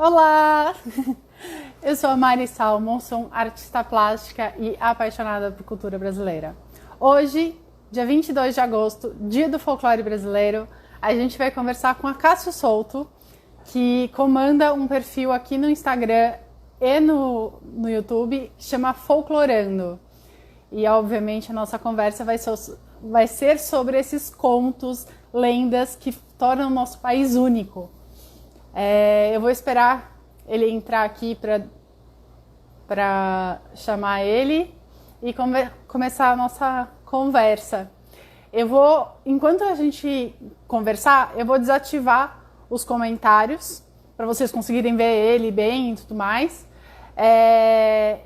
Olá! Eu sou a Mari Salmon, sou artista plástica e apaixonada por cultura brasileira. Hoje, dia 22 de agosto, dia do folclore brasileiro, a gente vai conversar com a Cássio Souto, que comanda um perfil aqui no Instagram e no YouTube, que chama Folclorando. E, obviamente, a nossa conversa vai ser sobre esses contos, lendas que tornam o nosso país único. Eu vou esperar ele entrar aqui para chamar ele e começar a nossa conversa. Enquanto a gente conversar, eu vou desativar os comentários para vocês conseguirem ver ele bem e tudo mais.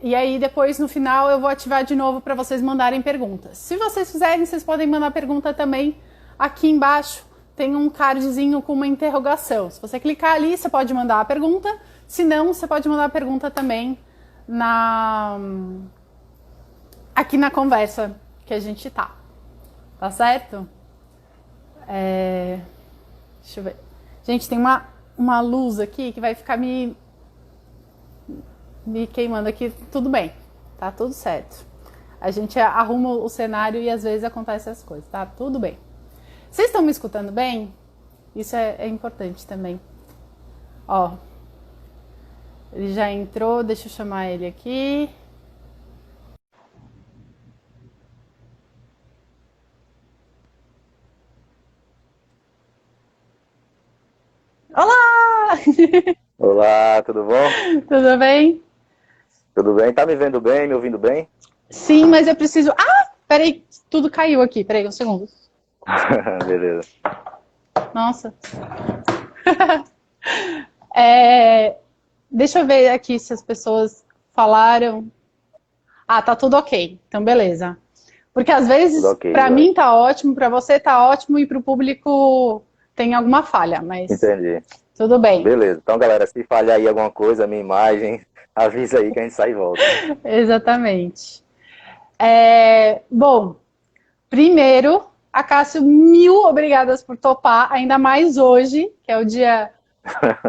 E aí depois no final eu vou ativar de novo para vocês mandarem perguntas. Se vocês quiserem, vocês podem mandar pergunta também aqui embaixo. Tem um cardzinho com uma interrogação. Se você clicar ali, você pode mandar a pergunta. Se não, você pode mandar a pergunta também aqui na conversa que a gente tá. Tá certo? Deixa eu ver. Gente, tem uma luz aqui que vai ficar me queimando aqui. Tudo bem. Tá tudo certo. A gente arruma o cenário e às vezes acontecem as coisas. Tá tudo bem. Vocês estão me escutando bem? Isso é importante também. Ó, ele já entrou, deixa eu chamar ele aqui. Olá! Olá, tudo bom? Tudo bem? Tudo bem? Tá me vendo bem, me ouvindo bem? Sim, mas eu preciso... Ah, peraí, tudo caiu aqui. Peraí, um segundo. Beleza. Nossa. Deixa eu ver aqui se as pessoas falaram. Ah, tá tudo ok. Então, beleza. Porque às Tudo vezes, ok, pra vai. mim tá ótimo, pra você tá ótimo e pro público tem alguma falha, mas Entendi. tudo bem. Beleza. Então, galera, se falhar aí alguma coisa, a minha imagem, avisa aí que a gente sai e volta. Exatamente. Bom, primeiro, a Cássio, mil obrigadas por topar, ainda mais hoje, que é o dia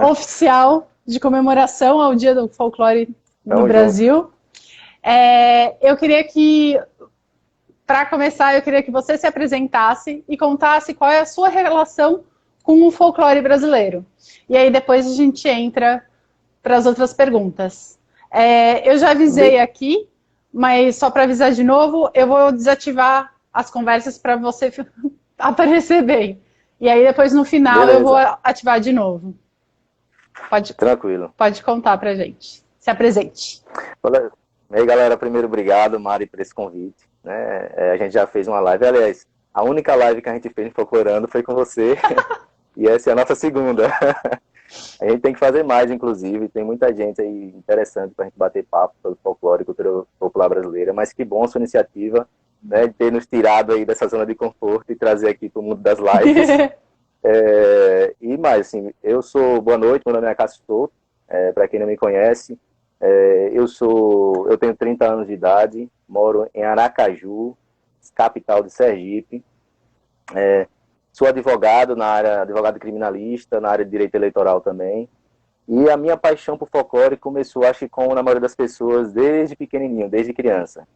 oficial de comemoração ao Dia do Folclore no Tamo junto. Brasil. Eu queria que, para começar, eu queria que você se apresentasse e contasse qual é a sua relação com o folclore brasileiro. E aí depois a gente entra para as outras perguntas. Eu já avisei aqui, mas só para avisar de novo, eu vou desativar as conversas para você aparecer bem. E aí depois no final eu vou Beleza. ativar de novo. Pode, Tranquilo. pode contar pra gente. Se apresente. Olha, e aí, galera, primeiro, obrigado, Mari, por esse convite. Né? A gente já fez uma live, aliás, a única live que a gente fez Folclorando foi com você, e essa é a nossa segunda. A gente tem que fazer mais, inclusive, tem muita gente aí interessante para a gente bater papo sobre folclore e cultura popular brasileira, mas que bom sua iniciativa, né, de ter nos tirado aí dessa zona de conforto e trazer aqui para o mundo das lives. E mais, assim, boa noite, meu nome é Cássio Souto, para quem não me conhece, eu tenho 30 anos de idade, moro em Aracaju, capital de Sergipe. Sou advogado na área, advogado criminalista, na área de direito eleitoral também. E a minha paixão por folclore começou, acho que como na maioria das pessoas, desde pequenininho, desde criança.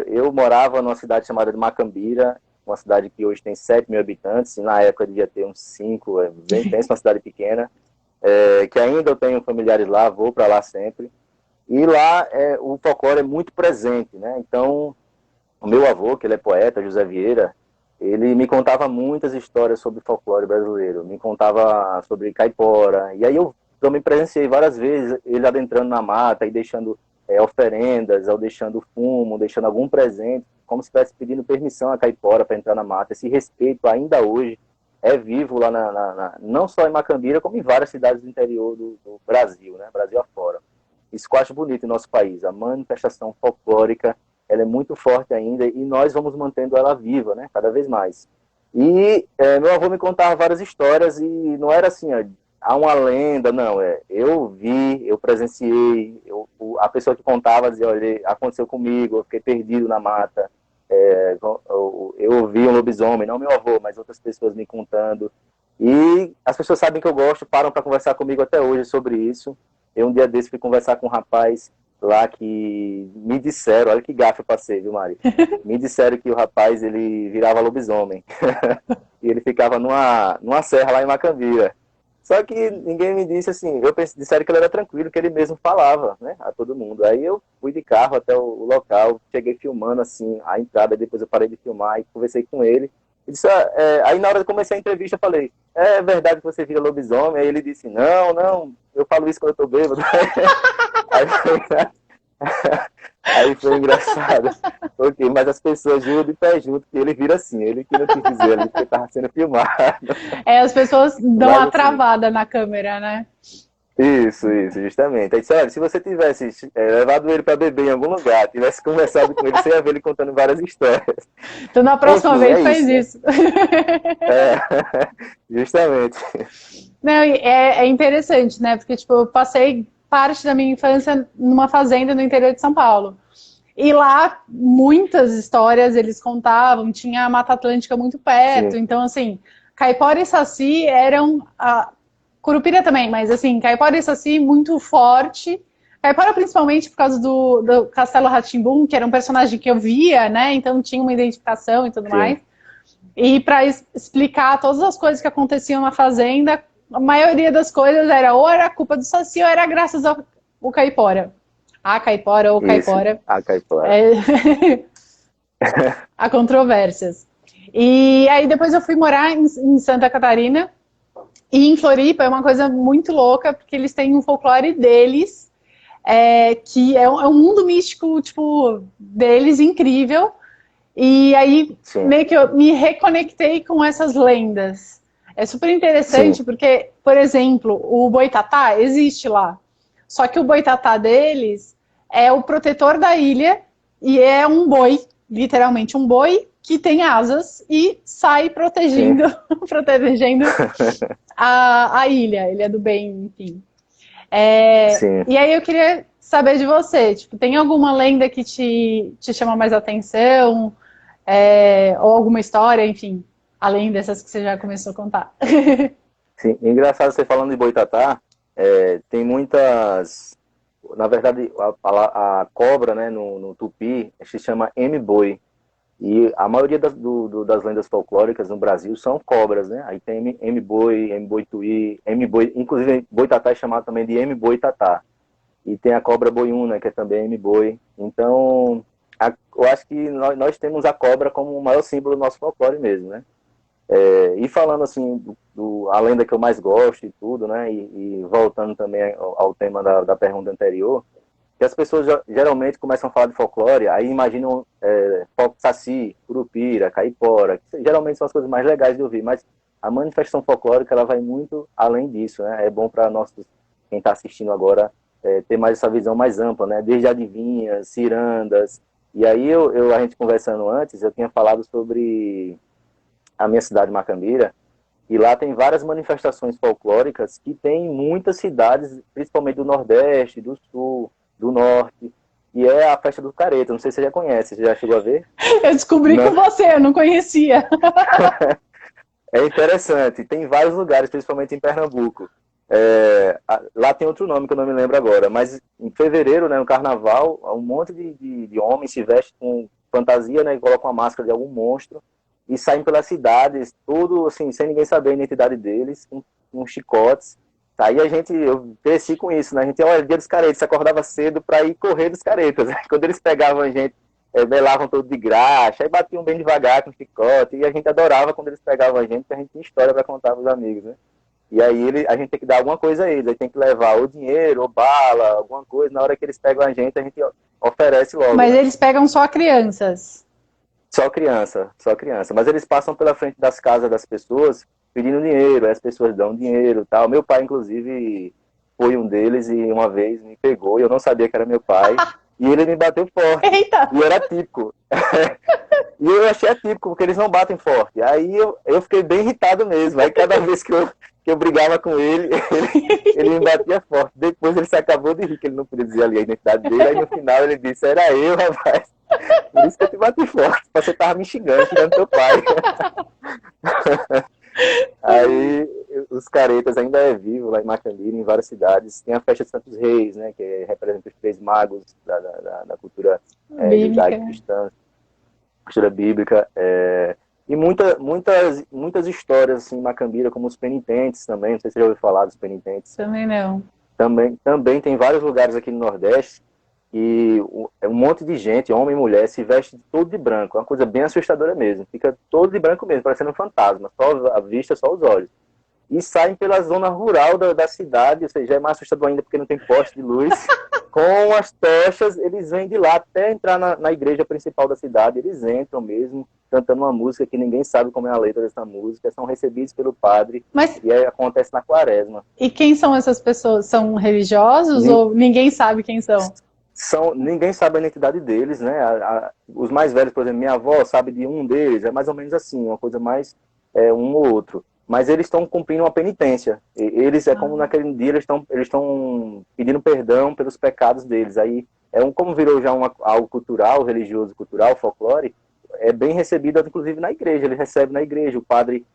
Eu morava numa cidade chamada de Macambira, uma cidade que hoje tem 7 mil habitantes, e na época devia ter uns 5, bem pensa, uma cidade pequena, que ainda eu tenho familiares lá, vou para lá sempre. E lá o folclore é muito presente, né? Então, o meu avô, que ele é poeta, José Vieira, ele me contava muitas histórias sobre folclore brasileiro, me contava sobre caipora, e aí eu também presenciei várias vezes ele adentrando na mata e deixando oferendas, ou deixando fumo, deixando algum presente, como se estivesse pedindo permissão à caipora para entrar na mata. Esse respeito ainda hoje é vivo lá não só em Macambira, como em várias cidades do interior do Brasil, né? Brasil afora. Isso que eu acho bonito em nosso país, a manifestação folclórica, ela é muito forte ainda e nós vamos mantendo ela viva, né, cada vez mais. E meu avô me contava várias histórias e não era assim, há uma lenda, não, eu vi, eu presenciei, a pessoa que contava dizia, olha, aconteceu comigo, eu fiquei perdido na mata, eu vi um lobisomem, não meu avô, mas outras pessoas me contando. E as pessoas sabem que eu gosto, param para conversar comigo até hoje sobre isso. Eu um dia desse fui conversar com um rapaz lá que me disseram, olha que gafe eu passei, viu, Mari? Me disseram que o rapaz, ele virava lobisomem. E ele ficava numa serra lá em Macambira. Só que ninguém me disse assim, disseram que ele era tranquilo, que ele mesmo falava, né, a todo mundo. Aí eu fui de carro até o local, cheguei filmando assim a entrada, depois eu parei de filmar e conversei com ele. Ele disse, aí na hora de começar a entrevista eu falei, é verdade que você vira lobisomem? Aí ele disse, não, não, eu falo isso quando eu tô bêbado. Aí foi, aí foi engraçado. Ok, mas as pessoas juram de pé junto que ele vira assim, ele que não quis dizer ali, porque estava sendo filmado. As pessoas dão Mas, uma assim, travada na câmera, né? isso, justamente. Aí disse, olha, se você tivesse levado ele para beber em algum lugar, tivesse conversado com ele, você ia ver ele contando várias histórias. Então, na próxima Enfim, vez, é faz isso, né? isso. É, justamente. Não, e é interessante, né? Porque, tipo, eu passei parte da minha infância numa fazenda no interior de São Paulo. E lá, muitas histórias eles contavam, tinha a Mata Atlântica muito perto, Sim, então, assim, Caipora e Saci eram. Curupira também, mas, assim, Caipora e Saci muito forte. Caipora, principalmente por causa do Castelo rá que era um personagem que eu via, né? Então tinha uma identificação e tudo sim, mais. E para explicar todas as coisas que aconteciam na fazenda, a maioria das coisas era ou era culpa do Saci ou era graças ao Caipora. A Caipora ou isso, Caipora. a caipora. É... Há controvérsias. E aí depois eu fui morar em Santa Catarina. E em Floripa é uma coisa muito louca, porque eles têm um folclore deles, que é um mundo místico, tipo, deles incrível. E aí, Sim, meio que eu me reconectei com essas lendas. É super sim, interessante porque, por exemplo, o boitatá existe lá. Só que o boitatá deles é o protetor da ilha e é um boi, literalmente um boi, que tem asas e sai sim. protegendo, protegendo a ilha. Ele é do bem, enfim. Sim. E aí eu queria saber de você, tipo, tem alguma lenda que te chama mais atenção? Ou alguma história, enfim, além dessas que você já começou a contar. Sim, engraçado você falando de boitatá, tem muitas. Na verdade, a cobra, né, no tupi, se chama M-boi. E a maioria das lendas folclóricas no Brasil são cobras, né? Aí tem M-boi, M-boi-tuí, M-boi, inclusive boitatá é chamado também de M-boi-tatá. E tem a cobra boiúna, que é também M-boi. Então, eu acho que nós temos a cobra como o maior símbolo do nosso folclore mesmo, né? E falando assim, a lenda que eu mais gosto e tudo, né? E voltando também ao tema da pergunta anterior, que as pessoas geralmente começam a falar de folclore, aí imaginam saci, curupira, caipora, que geralmente são as coisas mais legais de ouvir, mas a manifestação folclórica ela vai muito além disso, né? É bom para nossos, quem está assistindo agora, ter mais essa visão mais ampla, né? Desde adivinhas, cirandas, e aí a gente conversando antes, eu tinha falado sobre a minha cidade, Macambira, e lá tem várias manifestações folclóricas que tem muitas cidades, principalmente do Nordeste, do Sul, do Norte, e é a festa do Careta. Não sei se você já conhece, você já chegou a ver? Eu descobri com Não. você, eu não conhecia. É interessante, tem vários lugares, principalmente em Pernambuco. Lá tem outro nome que eu não me lembro agora, mas em fevereiro, né, no carnaval, um monte de homens se vestem com fantasia, né, e colocam a máscara de algum monstro e saem pelas cidades, tudo assim, sem ninguém saber a identidade deles, com chicotes. Aí eu cresci com isso, né? A gente, olha, dia dos caretas, você acordava cedo para ir correr dos caretas. Quando eles pegavam a gente, belavam todo de graxa, aí batiam bem devagar com chicote, e a gente adorava quando eles pegavam a gente, porque a gente tinha história para contar para os amigos, né? E aí a gente tem que dar alguma coisa a eles, aí tem que levar ou dinheiro, ou bala, alguma coisa, na hora que eles pegam a gente oferece logo, Mas né? eles pegam só crianças. Só criança, só criança. Mas eles passam pela frente das casas das pessoas pedindo dinheiro, aí as pessoas dão dinheiro e tal. Meu pai, inclusive, foi um deles e uma vez me pegou e eu não sabia que era meu pai. E ele me bateu forte. Eita! E era típico. E eu achei atípico, porque eles não batem forte. Aí eu fiquei bem irritado mesmo. Aí cada vez que eu brigava com ele, ele me batia forte. Depois ele se acabou de rir, que ele não podia dizer ali a identidade dele. Aí no final ele disse, era eu, rapaz. Por isso que eu te bati forte. Você tava me xingando teu pai. Aí os caretas ainda é vivo lá em Macambira, em várias cidades. Tem a festa de Santos Reis, né, que representa os três magos da cultura Bíblica. judaico-cristã, cultura bíblica. E muitas histórias assim, em Macambira, como os penitentes também. Não sei se você já ouviu falar dos penitentes. Também não. Também tem vários lugares aqui no Nordeste e um monte de gente, homem e mulher, se veste todo de branco. É uma coisa bem assustadora mesmo. Fica todo de branco mesmo, parecendo um fantasma. Só a vista, só os olhos. E saem pela zona rural da cidade, ou seja, é mais assustador ainda porque não tem poste de luz. Com as tochas, eles vêm de lá até entrar na igreja principal da cidade. Eles entram mesmo, cantando uma música que ninguém sabe como é a letra dessa música. São recebidos pelo padre. Mas E aí acontece na quaresma. e quem são essas pessoas? São religiosos ou ninguém sabe quem são? Ninguém sabe a identidade deles, né? Os mais velhos, por exemplo, minha avó sabe de um deles, é mais ou menos assim, uma coisa mais um ou outro. Mas eles estão cumprindo uma penitência. Eles, como naquele dia, eles estão pedindo perdão pelos pecados deles. Aí, como virou já algo cultural, religioso, cultural, folclore, é bem recebido, inclusive, na igreja. Eles recebem na igreja, o padre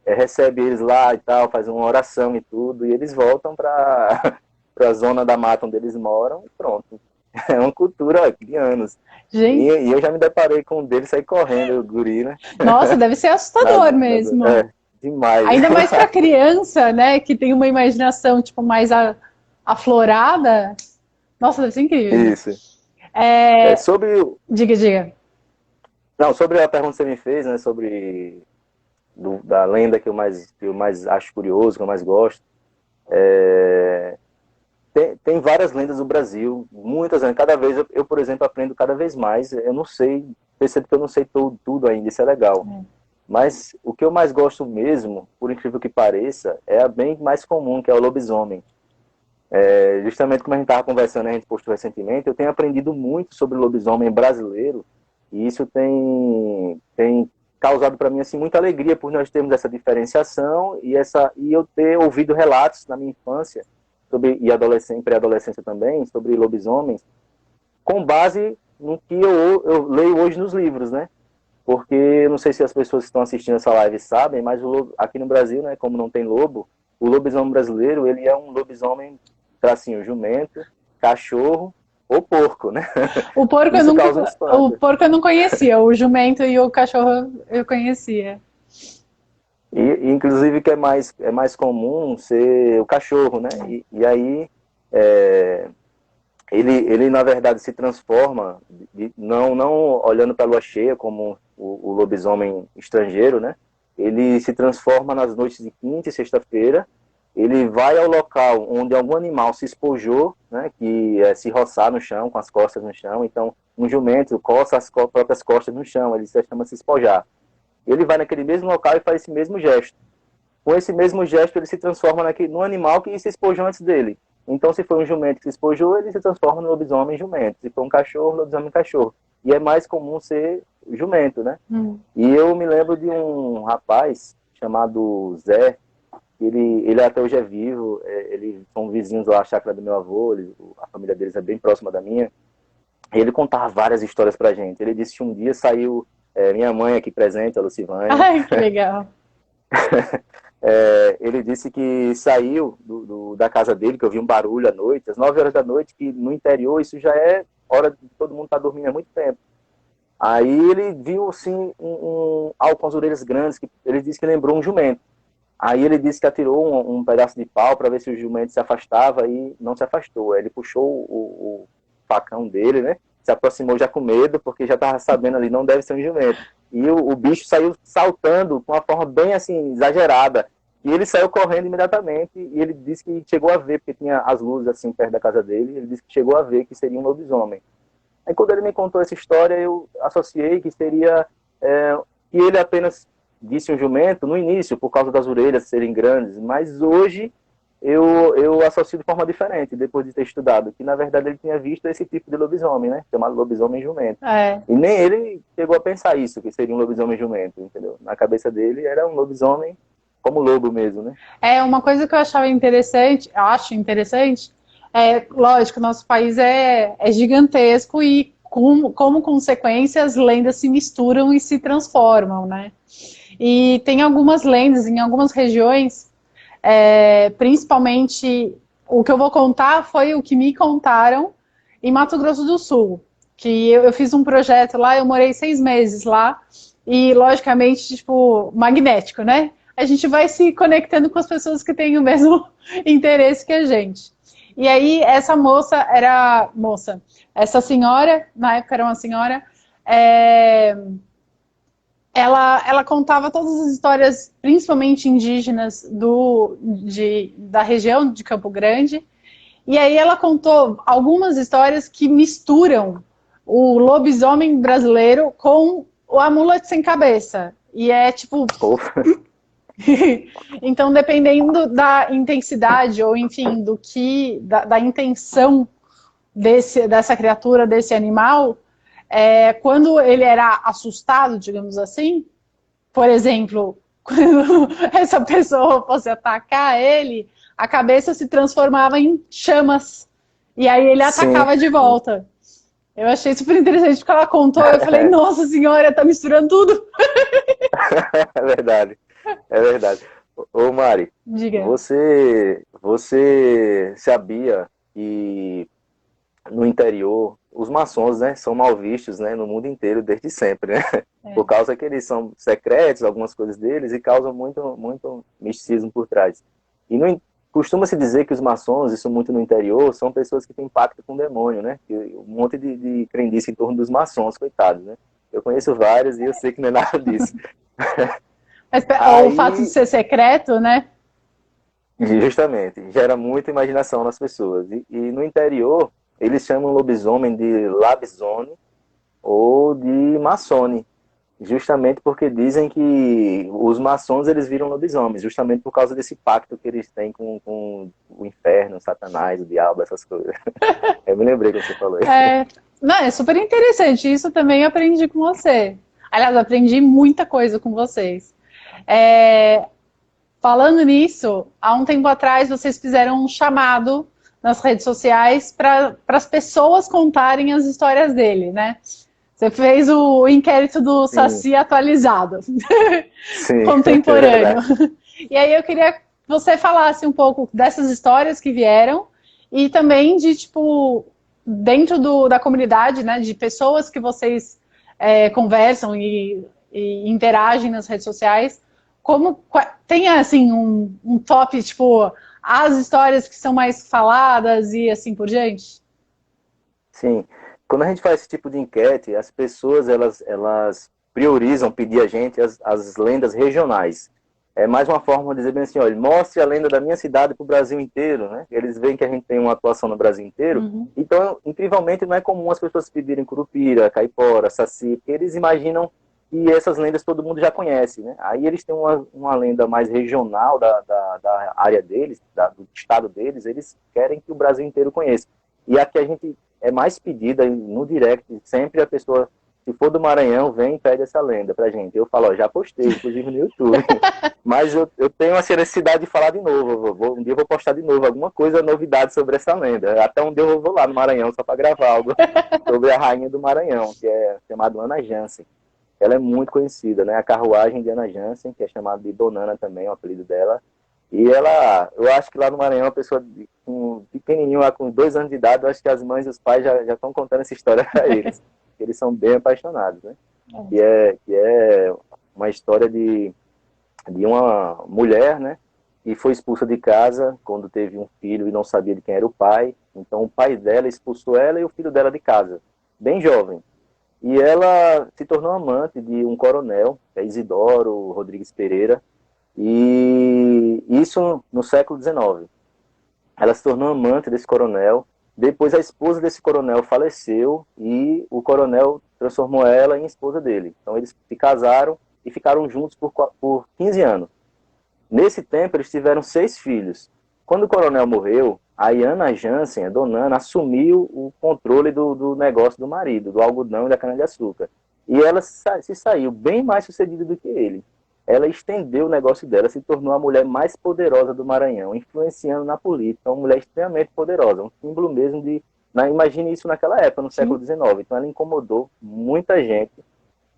recebe eles lá e tal, faz uma oração e tudo, e eles voltam para a zona da mata onde eles moram e pronto. É uma cultura de anos. Gente, E eu já me deparei com um deles, sair correndo, o guri, né? nossa, deve ser assustador mesmo. Demais. Ainda mais para criança, né, que tem uma imaginação tipo mais aflorada. Nossa, deve ser incrível. Isso. Sobre Diga. Não, sobre a pergunta que você me fez, né, sobre da lenda que eu mais acho curioso, que eu mais gosto, tem várias lendas do Brasil, muitas lendas. Cada vez eu, por exemplo, aprendo cada vez mais. Eu não sei, percebo que eu não sei tudo ainda, isso é legal. Mas o que eu mais gosto mesmo, por incrível que pareça, é a bem mais comum, que é o lobisomem. Justamente como a gente estava conversando, a gente postou recentemente, eu tenho aprendido muito sobre o lobisomem brasileiro, e isso tem causado para mim assim, muita alegria por nós termos essa diferenciação e eu ter ouvido relatos na minha infância e pré-adolescência também, sobre lobisomens, com base no que eu leio hoje nos livros, né? Porque eu não sei se as pessoas que estão assistindo essa live sabem, mas aqui no Brasil, né, como não tem lobo, o lobisomem brasileiro, ele é um lobisomem, tracinho, jumento, cachorro ou porco, né? O porco, o porco eu não conhecia, o jumento e o cachorro eu conhecia. E inclusive que é mais comum ser o cachorro, né? E aí ele na verdade se transforma, não olhando para a lua cheia como o lobisomem estrangeiro, né? Ele se transforma nas noites de quinta e sexta-feira. Ele vai ao local onde algum animal se espojou, né? Que é se roçar no chão, com as costas no chão. Então, um jumento coça as próprias costas no chão, ele se chama se espojar. Ele vai naquele mesmo local e faz esse mesmo gesto. Com esse mesmo gesto, ele se transforma num animal que se espojou antes dele. Então, se foi um jumento que se espojou, ele se transforma no lobisomem jumento. Se for um cachorro, lobisomem cachorro. E é mais comum ser jumento, né? E eu me lembro de um rapaz chamado Zé, ele até hoje é vivo, eles são vizinhos lá, a chácara do meu avô, a família deles é bem próxima da minha. Ele contava várias histórias pra gente. Ele disse que um dia saiu, minha mãe aqui presente, a Lucivânia. Ai, que legal. Ele disse que saiu da casa dele, que eu vi um barulho à noite, às 9 horas da noite, que no interior isso já é hora de todo mundo estar dormindo há muito tempo. Aí ele viu assim, algo com as orelhas grandes, que ele disse que lembrou um jumento. Aí ele disse que atirou um pedaço de pau para ver se o jumento se afastava e não se afastou. Aí ele puxou o facão dele, né? Se aproximou já com medo, porque já estava sabendo ali, não deve ser um jumento. E o bicho saiu saltando com uma forma bem assim, exagerada. E ele saiu correndo imediatamente e ele disse que chegou a ver, porque tinha as luzes assim perto da casa dele, ele disse que chegou a ver que seria um lobisomem. Aí quando ele me contou essa história, eu associei que seria que ele apenas disse um jumento no início, por causa das orelhas serem grandes, mas hoje eu associo de forma diferente, depois de ter estudado, que na verdade ele tinha visto esse tipo de lobisomem, né? Chamado lobisomem jumento. E nem ele chegou a pensar isso, que seria um lobisomem jumento, entendeu? Na cabeça dele era um lobisomem como lobo mesmo, né? Uma coisa que eu acho interessante, lógico, nosso país é gigantesco e como consequência as lendas se misturam e se transformam, né? E tem algumas lendas em algumas regiões, principalmente o que eu vou contar foi o que me contaram em Mato Grosso do Sul, que eu fiz um projeto lá, eu morei 6 meses lá, e logicamente, tipo, magnético, né? A gente vai se conectando com as pessoas que têm o mesmo interesse que a gente. E aí, essa senhora, na época era uma senhora, é, ela contava todas as histórias, principalmente indígenas, da região de Campo Grande. E aí ela contou algumas histórias que misturam o lobisomem brasileiro com o amuleto sem cabeça. E é tipo. Então, dependendo da intensidade, ou enfim, da intenção dessa criatura, desse animal, quando ele era assustado, digamos assim, por exemplo, quando essa pessoa fosse atacar ele, a cabeça se transformava em chamas. E aí ele atacava de volta. Eu achei super interessante porque ela contou. Eu falei, nossa senhora, tá misturando tudo. É verdade. É verdade. Ô Mari, Diga. você sabia que no interior os maçons, né, são mal vistos, né, no mundo inteiro desde sempre, né? Por causa que eles são secretos, algumas coisas deles, e causam muito misticismo por trás. E costuma-se dizer que os maçons, isso muito no interior, são pessoas que têm pacto com o demônio, né? Um monte de crendice em torno dos maçons, coitados, né? Eu conheço vários e eu sei que não é nada disso. Mas o fato de ser secreto, né? Justamente, gera muita imaginação nas pessoas. E no interior, eles chamam lobisomem de labisone ou de maçone, justamente porque dizem que os maçons eles viram lobisomens, justamente por causa desse pacto que eles têm com o inferno, Satanás, o diabo, essas coisas. Eu me lembrei que você falou isso. Não, é super interessante. Isso também aprendi com você. Aliás, aprendi muita coisa com vocês. Falando nisso, há um tempo atrás vocês fizeram um chamado nas redes sociais para as pessoas contarem as histórias dele, né? Você fez o inquérito do Saci atualizado, Sim, contemporâneo. E aí eu queria que você falasse um pouco dessas histórias que vieram e também de, tipo, dentro da comunidade, né, de pessoas que vocês conversam e interagem nas redes sociais, tem assim um top, tipo, as histórias que são mais faladas e assim por diante? Sim. Quando a gente faz esse tipo de enquete, as pessoas elas priorizam pedir a gente as lendas regionais. É mais uma forma de dizer bem assim, olha, mostre a lenda da minha cidade para o Brasil inteiro, né? Eles veem que a gente tem uma atuação no Brasil inteiro. Uhum. Então, incrivelmente, não é comum as pessoas pedirem Curupira, Caipora, Saci, porque eles imaginam que essas lendas todo mundo já conhece, né? Aí eles têm uma lenda mais regional da área deles, do estado deles, eles querem que o Brasil inteiro conheça. E aqui a gente é mais pedida no direct, sempre a pessoa, se for do Maranhão, vem e pede essa lenda pra gente. Eu falo, ó, já postei, inclusive no YouTube, mas eu tenho a necessidade de falar de novo. Um dia eu vou postar de novo alguma coisa, novidade sobre essa lenda. Até um dia eu vou lá no Maranhão só para gravar algo sobre a rainha do Maranhão, que é chamada Ana Jansen. Ela é muito conhecida, né? A carruagem de Ana Jansen, que é chamada de Donana também, é o apelido dela. E ela, eu acho que lá no Maranhão, a pessoa pequenininho, lá com 2 anos de idade, eu acho que as mães e os pais já estão contando essa história para eles. Eles são bem apaixonados, né? Que é uma história de uma mulher, né? Que foi expulsa de casa quando teve um filho e não sabia de quem era o pai. Então o pai dela expulsou ela e o filho dela de casa, bem jovem. E ela se tornou amante de um coronel, que é Isidoro Rodrigues Pereira, e isso no século XIX. Ela se tornou amante desse coronel. Depois a esposa desse coronel faleceu e o coronel transformou ela em esposa dele. Então eles se casaram e ficaram juntos por 15 anos. Nesse tempo eles tiveram 6 filhos. Quando o coronel morreu, a Ana Jansen, a dona Ana, assumiu o controle do negócio do marido, do algodão e da cana-de-açúcar. E ela se saiu bem mais sucedida do que ele. Ela estendeu o negócio dela, se tornou a mulher mais poderosa do Maranhão, influenciando na política, uma mulher extremamente poderosa, um símbolo mesmo de... Imagine isso naquela época, no século XIX. Então ela incomodou muita gente.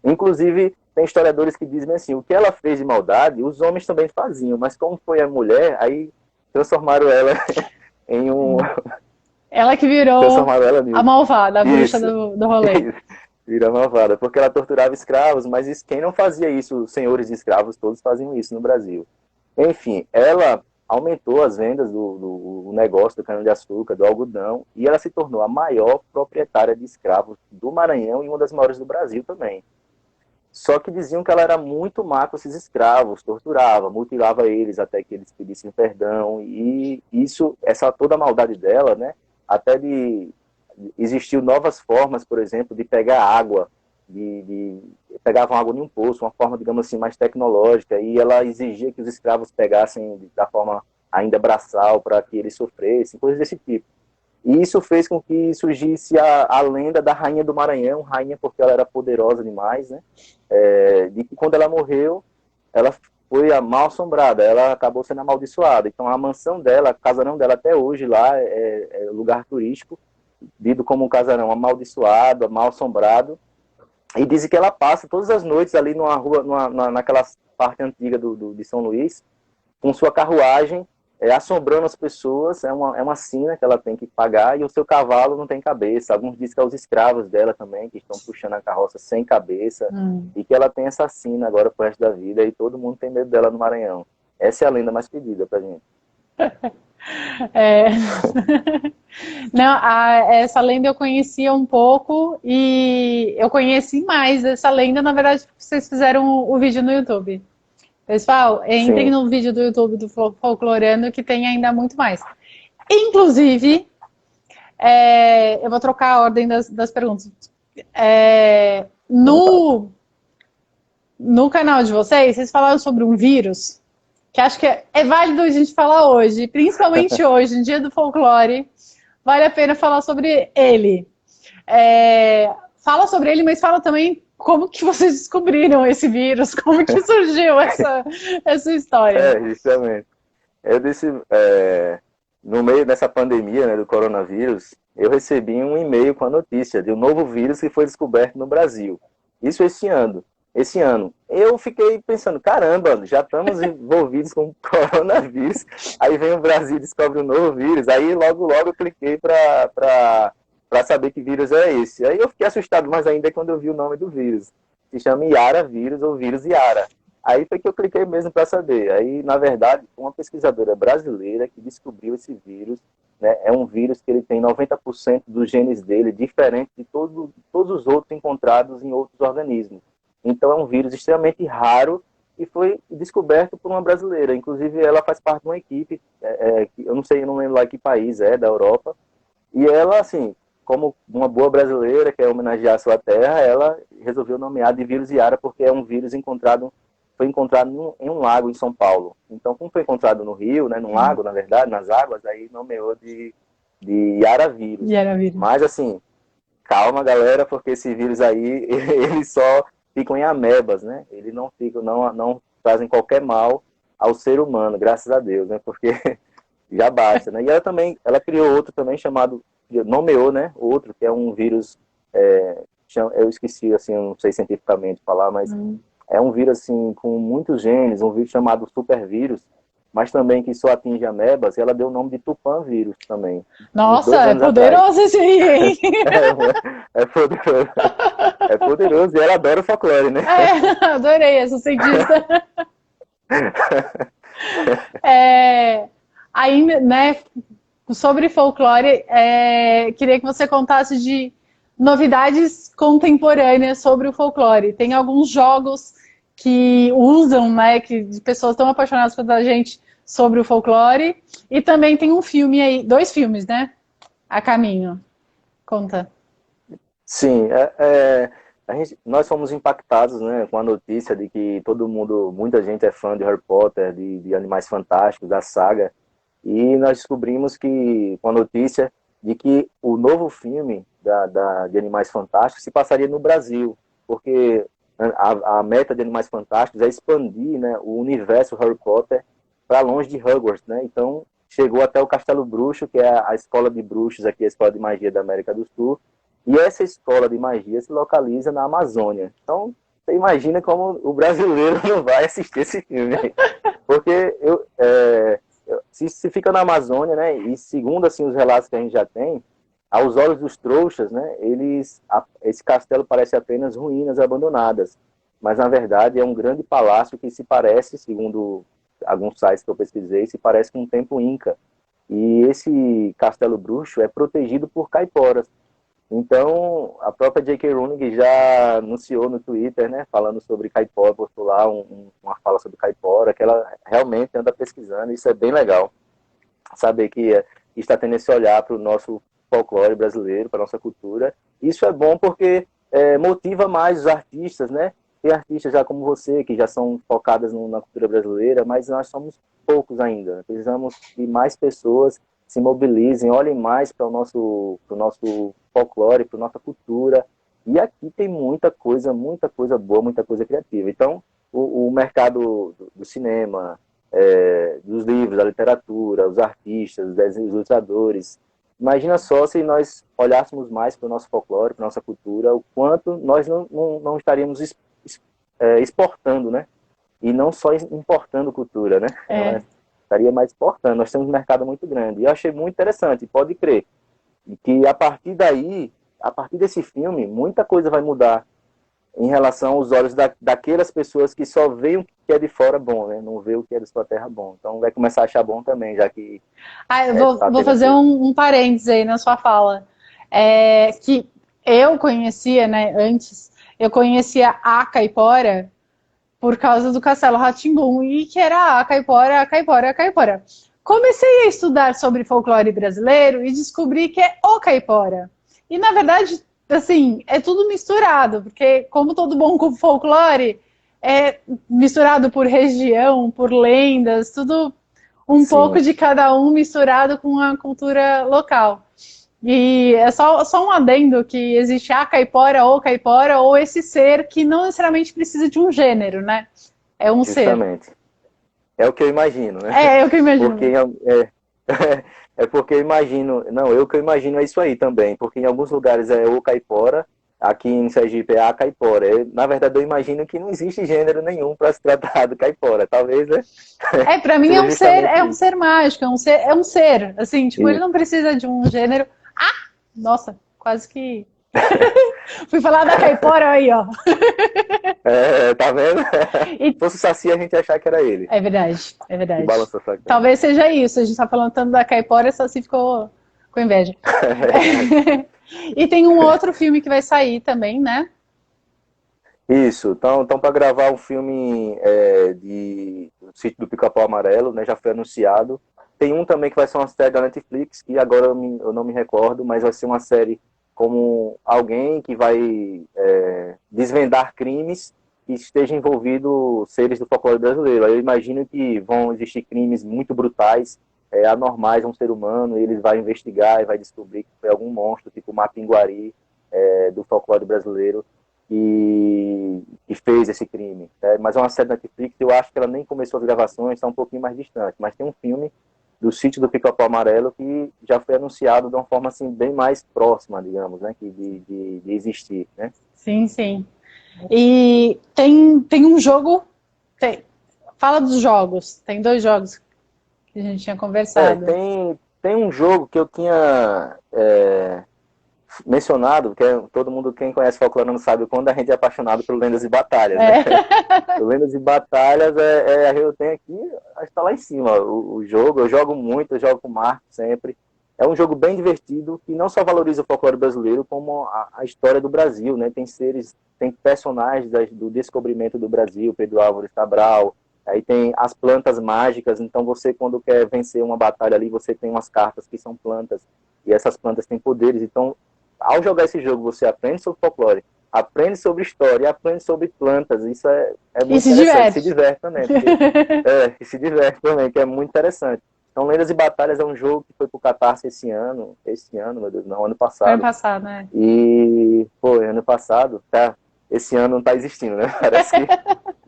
Inclusive, tem historiadores que dizem assim, o que ela fez de maldade, os homens também faziam, mas como foi a mulher, aí transformaram ela em um... Ela que virou Transformaram ela a nisso. malvada, a bruxa Isso. do rolê. Vira malvada, porque ela torturava escravos, mas quem não fazia isso, os senhores de escravos todos faziam isso no Brasil. Enfim, ela aumentou as vendas do negócio do cana-de-açúcar, do algodão, e ela se tornou a maior proprietária de escravos do Maranhão e uma das maiores do Brasil também. Só que diziam que ela era muito má com esses escravos, torturava, mutilava eles até que eles pedissem perdão, e isso, essa toda a maldade dela, né, até de existiu novas formas, por exemplo, de pegar água, pegavam água em um poço, uma forma, digamos assim, mais tecnológica, e ela exigia que os escravos pegassem da forma ainda braçal para que eles sofressem, coisas desse tipo. E isso fez com que surgisse a lenda da Rainha do Maranhão, rainha porque ela era poderosa demais, né? De que quando ela morreu, ela foi a mal assombrada, ela acabou sendo amaldiçoada. Então a mansão dela, o casarão dela até hoje lá é lugar turístico, dito como um casarão amaldiçoado, mal assombrado, e dizem que ela passa todas as noites ali numa rua, naquela parte antiga de São Luís, com sua carruagem, assombrando as pessoas, é uma sina que ela tem que pagar, e o seu cavalo não tem cabeça. Alguns dizem que é os escravos dela também, que estão puxando a carroça sem cabeça, e que ela tem essa sina agora pro resto da vida, e todo mundo tem medo dela no Maranhão. Essa é a lenda mais pedida pra gente. É... Não, essa lenda eu conhecia um pouco e eu conheci mais essa lenda, na verdade, porque vocês fizeram o vídeo no YouTube. Pessoal, entrem Sim. no vídeo do YouTube do Folclorando que tem ainda muito mais. Inclusive, eu vou trocar a ordem das perguntas. No canal de vocês falaram sobre um vírus que acho que é válido a gente falar hoje, principalmente hoje, no dia do folclore, vale a pena falar sobre ele. Fala sobre ele, mas fala também como que vocês descobriram esse vírus, como que surgiu essa história. Justamente. Eu disse, no meio dessa pandemia, né, do coronavírus, eu recebi um e-mail com a notícia de um novo vírus que foi descoberto no Brasil. Isso esse ano. Eu fiquei pensando, caramba, já estamos envolvidos com coronavírus, aí vem o Brasil e descobre um novo vírus, aí logo eu cliquei para saber que vírus é esse. Aí eu fiquei assustado mais ainda quando eu vi o nome do vírus. Se chama Yara vírus ou vírus Yara. Aí foi que eu cliquei mesmo para saber. Aí, na verdade, foi uma pesquisadora brasileira que descobriu esse vírus. Né? É um vírus que ele tem 90% dos genes dele diferente de todos os outros encontrados em outros organismos. Então é um vírus extremamente raro e foi descoberto por uma brasileira. Inclusive ela faz parte de uma equipe, eu não lembro lá que país da Europa. E ela, assim, como uma boa brasileira, quer homenagear a sua terra, ela resolveu nomear de vírus Yara porque é um vírus foi encontrado em um lago em São Paulo. Então, como foi encontrado no Rio, né, num lago, na verdade, nas águas, aí nomeou de Yara vírus. Mas, assim, calma, galera, porque esse vírus aí, ele só ficam em amebas, né? Eles não fazem qualquer mal ao ser humano, graças a Deus, né? Porque já basta, né? E ela criou outro também nomeou, né? Outro, que é um vírus, eu esqueci, assim, eu não sei cientificamente falar, mas é um vírus, assim, com muitos genes, um vírus chamado supervírus, mas também que só atinge amebas, e ela deu o nome de Tupã vírus também. Nossa, é poderoso esse aí, hein? É poderoso. É poderoso, e ela adora o folclore, né? Adorei essa cientista. Ainda, né, sobre folclore, queria que você contasse de novidades contemporâneas sobre o folclore. Tem alguns jogos que usam, né, que pessoas tão apaixonadas pela gente sobre o folclore, e também tem um filme aí, 2 filmes, né, a caminho. Conta. Sim, nós fomos impactados, né, com a notícia de que muita gente é fã de Harry Potter, de Animais Fantásticos, da saga, e nós descobrimos com a notícia de que o novo filme de Animais Fantásticos se passaria no Brasil, porque a meta de Animais Fantásticos é expandir, né, o universo Harry Potter para longe de Hogwarts, né? Então chegou até o Castelo Bruxo, que é a escola de bruxos aqui, a escola de magia da América do Sul, e essa escola de magia se localiza na Amazônia. Então Você imagina como o brasileiro não vai assistir esse filme. Porque se fica na Amazônia, né? E segundo assim, os relatos que a gente já tem, aos olhos dos trouxas, né? Esse castelo parece apenas ruínas abandonadas. Mas, na verdade, é um grande palácio que se parece, segundo alguns sites que eu pesquisei, se parece com um templo inca. E esse castelo bruxo é protegido por caiporas. Então, a própria J.K. Rowling já anunciou no Twitter, né, falando sobre caipora, postou lá uma fala sobre caipora, que ela realmente anda pesquisando, e isso é bem legal. Saber que está tendo esse olhar para o nosso folclore brasileiro, para a nossa cultura. Isso é bom porque motiva mais os artistas, né? Tem artistas já como você, que já são focadas na cultura brasileira, mas nós somos poucos ainda. Precisamos que mais pessoas se mobilizem, olhem mais para o nosso folclore, para a nossa cultura. E aqui tem muita coisa boa, muita coisa criativa. Então, o mercado do cinema, dos livros, da literatura, os artistas, os ilustradores. Imagina só se nós olhássemos mais para o nosso folclore, para a nossa cultura, o quanto nós não estaríamos exportando, né? E não só importando cultura, né? Estaria mais exportando. Nós temos um mercado muito grande. E eu achei muito interessante, pode crer, que a partir daí, a partir desse filme, muita coisa vai mudar em relação aos olhos daquelas pessoas que só veem o que é de fora bom, né? Não vê o que é da sua terra bom. Então vai começar a achar bom também, já que... Eu vou fazer um parênteses aí na sua fala. Que eu conhecia, né, antes, eu conhecia a caipora por causa do Castelo Rá-Tim-Bum, e que era a caipora, a caipora, a caipora. Comecei a estudar sobre folclore brasileiro e descobri que é o caipora. E, na verdade, assim, é tudo misturado, porque como todo bom folclore, é misturado por região, por lendas, tudo um pouco de cada um misturado com a cultura local. E é só um adendo que existe a caipora, ou esse ser que não necessariamente precisa de um gênero, né? É um Justamente. ser. É o que eu imagino, né? É o que eu imagino. Porque eu imagino... Não, eu que eu imagino é isso aí também. Porque em alguns lugares é o caipora, aqui em Sergipe é a caipora. Na verdade, eu imagino que não existe gênero nenhum para se tratar do caipora. Talvez, né? Para mim é um ser mágico, é um ser. Assim, tipo, ele não precisa de um gênero. Nossa, quase que... Fui falar da caipora aí, ó. Tá vendo? Se fosse o Saci, a gente ia achar que era ele. É verdade, é verdade. Que talvez seja isso, a gente tá falando tanto da caipora, o Saci ficou com inveja. E tem um outro filme que vai sair também, né? Isso, então para gravar um filme do Sítio do Pica-Pau Amarelo, né, já foi anunciado. Tem um também que vai ser uma série da Netflix, que agora eu não me recordo, mas vai ser uma série como alguém que vai desvendar crimes que esteja envolvido seres do folclore brasileiro. Eu imagino que vão existir crimes muito brutais, anormais a um ser humano, e ele vai investigar e vai descobrir que foi algum monstro, tipo o Mapinguari, do folclore brasileiro, que fez esse crime. Mas é uma série da Netflix, eu acho que ela nem começou as gravações, está um pouquinho mais distante, mas tem um filme do Sítio do Pica-Pau Amarelo que já foi anunciado de uma forma assim bem mais próxima, digamos, né, de existir, né? Sim, sim. E tem um jogo, fala dos jogos, tem 2 jogos que a gente tinha conversado. Tem um jogo que eu tinha mencionado, que todo mundo, quem conhece folclore não sabe, quando a gente é apaixonado por Lendas e Batalhas, né? Lendas e Batalhas, eu tenho aqui, acho que está lá em cima o jogo, eu jogo muito, eu jogo com o Marco sempre. É um jogo bem divertido, que não só valoriza o folclore brasileiro, como a história do Brasil, né? Tem personagens do descobrimento do Brasil, Pedro Álvares Cabral, aí tem as plantas mágicas, então você, quando quer vencer uma batalha ali, você tem umas cartas que são plantas, e essas plantas têm poderes, então ao jogar esse jogo, você aprende sobre folclore, aprende sobre história, aprende sobre plantas. Isso é muito interessante. Se diverte também. Se diverte também, que é muito interessante. Então, Lendas e Batalhas é um jogo que foi pro Catarse esse ano, meu Deus, não, ano passado. Ano passado, né? E, ano passado, tá? Esse ano não tá existindo, né? Parece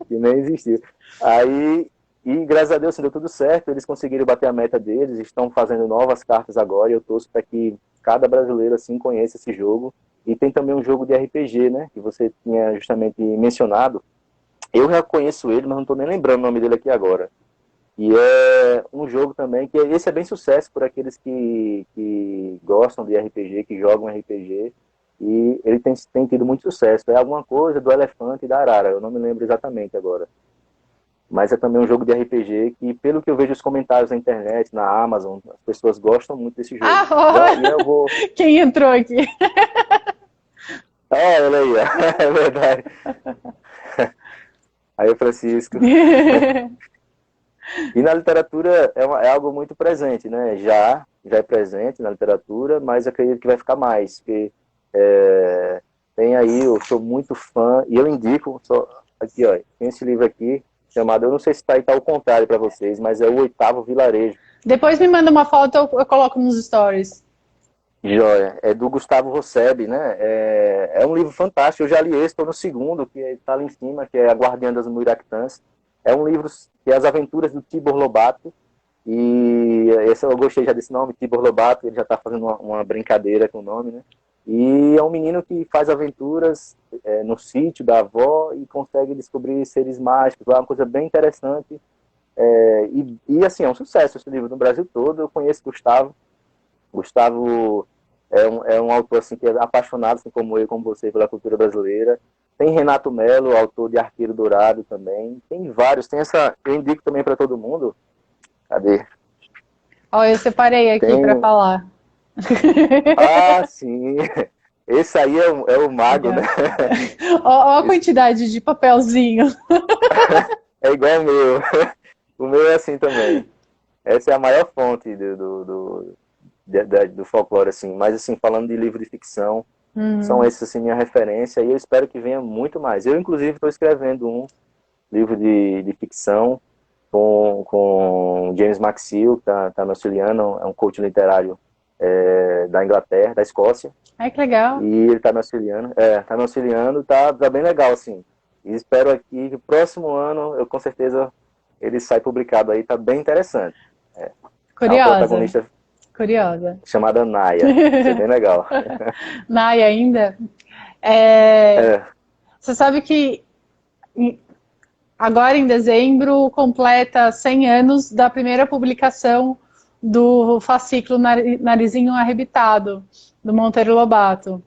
que nem existiu. Aí, e graças a Deus, deu tudo certo, eles conseguiram bater a meta deles, estão fazendo novas cartas agora, e eu torço para que cada brasileiro assim conheça esse jogo e tem também um jogo de RPG, né, que você tinha justamente mencionado. Eu já conheço ele, mas não estou nem lembrando o nome dele aqui agora. E é um jogo também, que esse é bem sucesso por aqueles que gostam de RPG, que jogam RPG, e ele tem tido muito sucesso. É alguma coisa do elefante e da arara, eu não me lembro exatamente agora. Mas é também um jogo de RPG que, pelo que eu vejo os comentários na internet, na Amazon, as pessoas gostam muito desse jogo. E eu vou... Quem entrou aqui? Olha aí, é verdade. Aí o Francisco. E na literatura é algo muito presente, né? Já é presente na literatura, mas acredito que vai ficar mais. Porque tem aí, eu sou muito fã, e eu indico, aqui, ó, tem esse livro aqui, chamado, eu não sei se está ao contrário para vocês, mas é O Oitavo Vilarejo. Depois me manda uma foto, eu coloco nos stories. Joia, é do Gustavo Rosseb, né? É um livro fantástico, eu já li esse, estou no segundo, que está ali em cima, que é A Guardiã das Muiractãs. É um livro que é As Aventuras do Tibor Lobato, e esse eu gostei já desse nome, Tibor Lobato, ele já está fazendo uma brincadeira com o nome, né? E é um menino que faz aventuras no sítio da avó e consegue descobrir seres mágicos, é uma coisa bem interessante. E assim, é um sucesso esse livro no Brasil todo. Eu conheço Gustavo. Gustavo é um autor assim, que é apaixonado, assim como eu, como você, pela cultura brasileira. Tem Renato Melo, autor de Arqueiro Dourado também. Tem vários. Eu indico também para todo mundo. Cadê? Eu separei aqui para falar. Ah, sim. Esse aí é o mago, né? Olha a quantidade de papelzinho. É igual o meu. O meu é assim também. Essa é a maior fonte do folclore, assim. Mas, assim, falando de livro de ficção, são esses, assim, minha referência. E eu espero que venha muito mais. Eu, inclusive, estou escrevendo um livro de ficção com James Maxill, que tá me auxiliando. É um coach literário da Inglaterra, da Escócia. Ai, que legal. E ele tá me auxiliando, tá bem legal, assim. E espero aqui que o próximo ano, com certeza, ele sai publicado aí, tá bem interessante. Curiosa. A protagonista Curiosa. chamada Naya, isso é bem legal. Naya ainda? Você sabe que agora em dezembro completa 100 anos da primeira publicação do fascículo Narizinho Arrebitado, do Monteiro Lobato.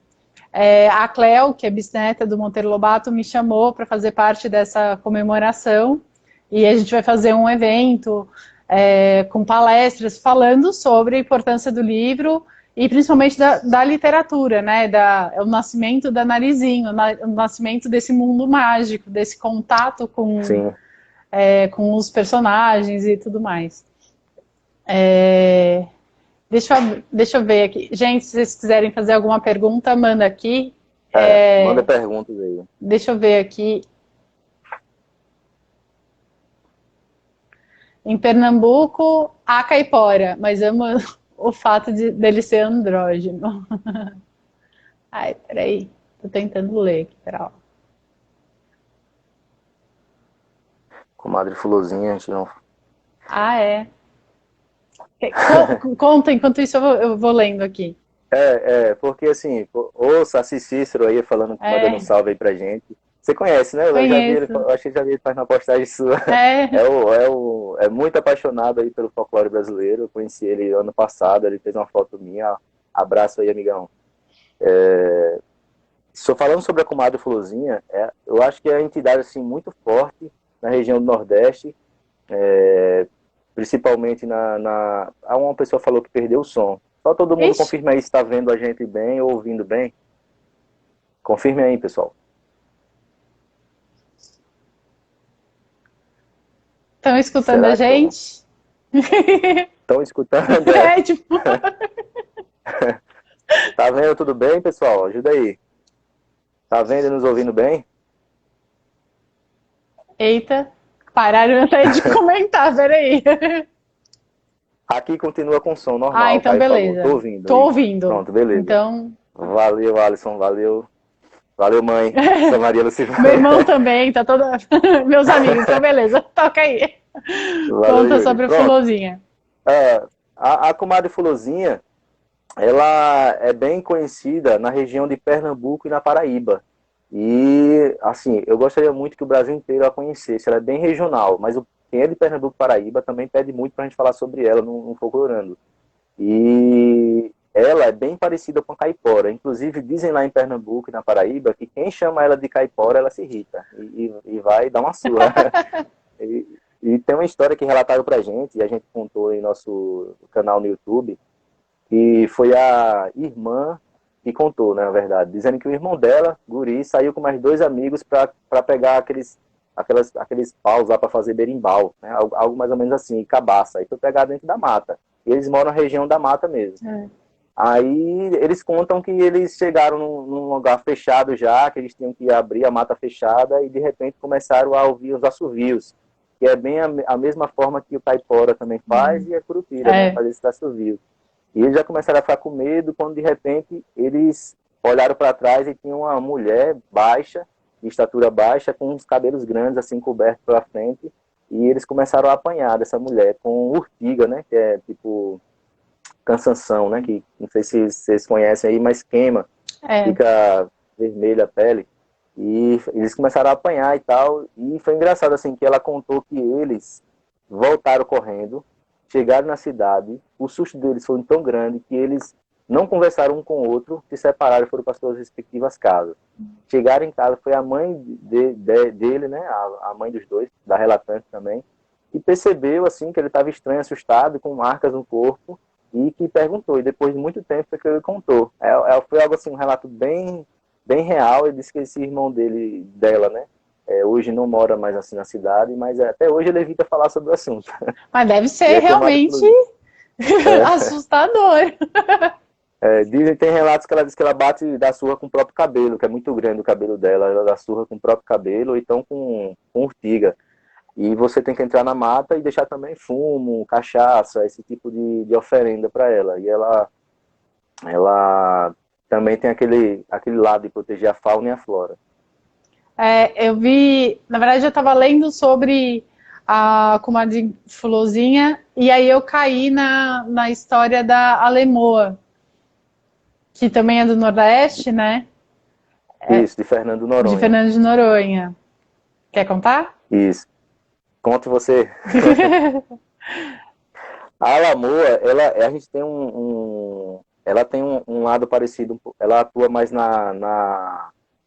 A Cleo, que é bisneta do Monteiro Lobato, me chamou para fazer parte dessa comemoração, e a gente vai fazer um evento com palestras falando sobre a importância do livro e principalmente da literatura, né? O nascimento da Narizinho, o nascimento desse mundo mágico, desse contato com os personagens e tudo mais. Deixa eu ver aqui. Gente, se vocês quiserem fazer alguma pergunta, manda aqui. Manda perguntas aí. Deixa eu ver aqui. Em Pernambuco, há caipora, mas amo o fato dele ser andrógeno. Ai, peraí. Tô tentando ler aqui, peraí. Comadre Fulozinha, a gente não... Conta, enquanto isso eu vou lendo aqui. Porque assim, o Saci Cícero aí falando, mandando um salve aí pra gente. Você conhece, né? Eu acho que já vi ele faz uma postagem sua. É muito apaixonado aí pelo folclore brasileiro. Eu conheci ele ano passado, ele fez uma foto minha. Abraço aí, amigão. Falando sobre a Comadre Fulozinha, eu acho que é uma entidade assim, muito forte na região do Nordeste. Principalmente uma pessoa falou que perdeu o som. Só todo mundo confirma aí se está vendo a gente bem ou ouvindo bem. Confirme aí, pessoal. Estão escutando a gente? Estão escutando? Tá vendo tudo bem, pessoal? Ajuda aí. Tá vendo e nos ouvindo bem? Eita. Pararam até de comentar, peraí. Aqui continua com som normal. Então beleza. Tô ouvindo. Tô ouvindo. Pronto, beleza. Então... Valeu, Alisson, valeu. Valeu, mãe. Sou Maria Lucifer. Meu irmão também, tá todo... Meus amigos, então beleza. Toca aí. Valeu, conta sobre a Fulozinha. A Comadre Fulozinha, ela é bem conhecida na região de Pernambuco e na Paraíba. E, assim, eu gostaria muito que o Brasil inteiro a conhecesse. Ela é bem regional, mas quem é de Pernambuco e Paraíba também pede muito para a gente falar sobre ela no Folclorando. E ela é bem parecida com a caipora. Inclusive, dizem lá em Pernambuco e na Paraíba que quem chama ela de caipora, ela se irrita e vai dar uma surra. E tem uma história que relataram pra gente, e a gente contou em nosso canal no YouTube, que foi a irmã que contou, né, na verdade, dizendo que o irmão dela, guri, saiu com mais dois amigos para pegar aqueles paus lá para fazer berimbau, né, algo mais ou menos assim, cabaça. Aí foi pegar dentro da mata. E eles moram na região da mata mesmo. É. Aí eles contam que eles chegaram num lugar fechado já, que eles tinham que abrir a mata fechada e de repente começaram a ouvir os assovios, que é bem a mesma forma que o caipora também faz e a curupira, né, faz esse assovio. E eles já começaram a ficar com medo quando de repente eles olharam para trás e tinha uma mulher baixa, de estatura baixa, com uns cabelos grandes assim cobertos pela frente, e eles começaram a apanhar dessa mulher com urtiga, né, que é tipo cansanção, né? Que não sei se vocês conhecem aí, mas queima, fica vermelha a pele. E eles começaram a apanhar e tal. E foi engraçado assim que ela contou que eles voltaram correndo, chegaram na cidade. O susto deles foi tão grande que eles não conversaram um com o outro, se separaram e foram para suas respectivas casas. Chegaram em casa, foi a mãe dele, né? A mãe dos dois, da relatante também, e percebeu assim que ele estava estranho, assustado, com marcas no corpo, e que perguntou, e depois de muito tempo foi que ele contou. Foi algo assim, um relato bem real. Ele disse que esse irmão dela, né, hoje não mora mais assim na cidade, mas até hoje ele evita falar sobre o assunto. Mas deve ser realmente assustador. Tem relatos que ela diz que ela bate da surra com o próprio cabelo, que é muito grande o cabelo dela, ela dá surra com o próprio cabelo, ou então com urtiga. E você tem que entrar na mata e deixar também fumo, cachaça, esse tipo de oferenda para ela. E ela também tem aquele lado de proteger a fauna e a flora. Eu vi, na verdade eu estava lendo sobre a comadre Fulozinha e aí eu caí na história da Alemoa, que também é do Nordeste, né? Isso, de Fernando Noronha. De Fernando de Noronha. Quer contar? Isso. Conte você. A Alamoa, a gente tem ela tem um lado parecido, ela atua mais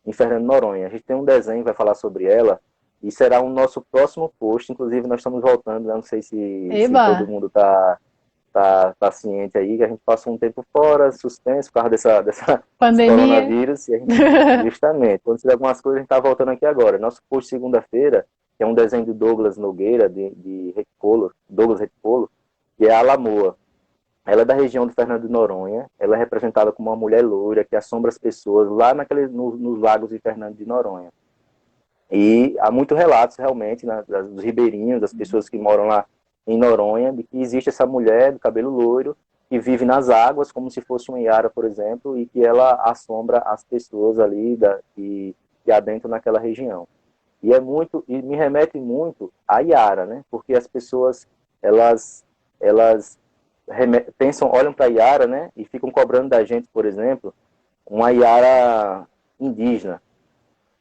em Fernando Noronha. A gente tem um desenho que vai falar sobre ela, e será o nosso próximo post. Inclusive, nós estamos voltando, né? Não sei se todo mundo tá ciente aí, que a gente passou um tempo fora, suspenso, por causa dessa pandemia. Coronavírus, e a gente, justamente, quando tiver algumas coisas, a gente tá voltando aqui agora. Nosso post segunda-feira, que é um desenho de Douglas Nogueira, de Douglas Retipolo, que é a Alamoa. Ela é da região de Fernando de Noronha, ela é representada como uma mulher loira que assombra as pessoas lá nos lagos de Fernando de Noronha. E há muitos relatos, realmente, dos ribeirinhos, das pessoas que moram lá em Noronha, de que existe essa mulher do cabelo loiro que vive nas águas, como se fosse uma iara, por exemplo, e que ela assombra as pessoas ali que adentram naquela região. E me remete muito à iara, né? Porque as pessoas, elas pensam, olham para a iara, né? E ficam cobrando da gente, por exemplo, uma iara indígena,